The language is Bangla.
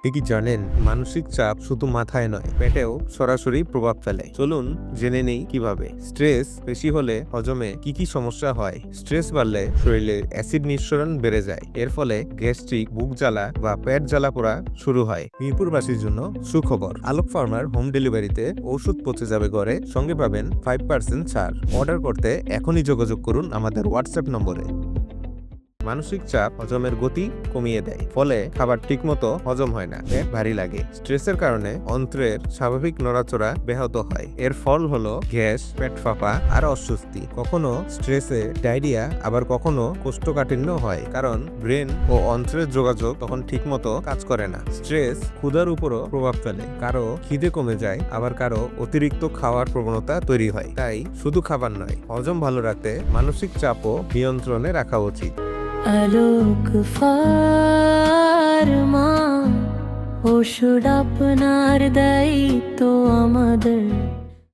কি জানেন, মানসিক চাপ শুধু মাথায় নয়, পেটেও সরাসরি প্রভাব ফেলে। চলুন জেনে নেই কিভাবে। স্ট্রেস বেশি হলে হজমে কি কি সমস্যা হয়। স্ট্রেস বাড়লে শরীরে অ্যাসিড নিঃসরণ বেড়ে যায়। এর ফলে গ্যাস্ট্রিক, বুক জ্বালা বা পেট জ্বালা পোড়া শুরু হয়। মিরপুরবাসীর জন্য সুখবর, আলোক ফার্মার হোম ডেলিভারিতে ওষুধ পৌঁছে যাবে ঘরে, সঙ্গে পাবেন 5% ছাড়। অর্ডার করতে এখনই যোগাযোগ করুন আমাদের হোয়াটসঅ্যাপ নম্বরে। মানসিক চাপ হজমের গতি কমিয়ে দেয়, ফলে খাবার ঠিকমতো হজম হয় না, পেট ভারী লাগে। স্ট্রেসের কারণে অন্ত্রের স্বাভাবিক নড়াচড়া ব্যাহত হয়। এর ফল হলো গ্যাস, পেট ফাঁপা আর অস্বস্তি। কখনো স্ট্রেসে ডায়রিয়া, আবার কখনো কোষ্ঠকাঠিন্য হয়, কারণ ব্রেন ও অন্ত্রের যোগাযোগ তখন ঠিকমতো কাজ করে না। স্ট্রেস ক্ষুধার উপরও প্রভাব ফেলে, কারো খিদে কমে যায়, আবার কারো অতিরিক্ত খাওয়ার প্রবণতা তৈরি হয়। তাই শুধু খাবার নয়, হজম ভালো রাখতে মানসিক চাপও নিয়ন্ত্রণে রাখা উচিত। আলোক ফার্মা ওষুধ আপনার দায়িত্ব আমাদের।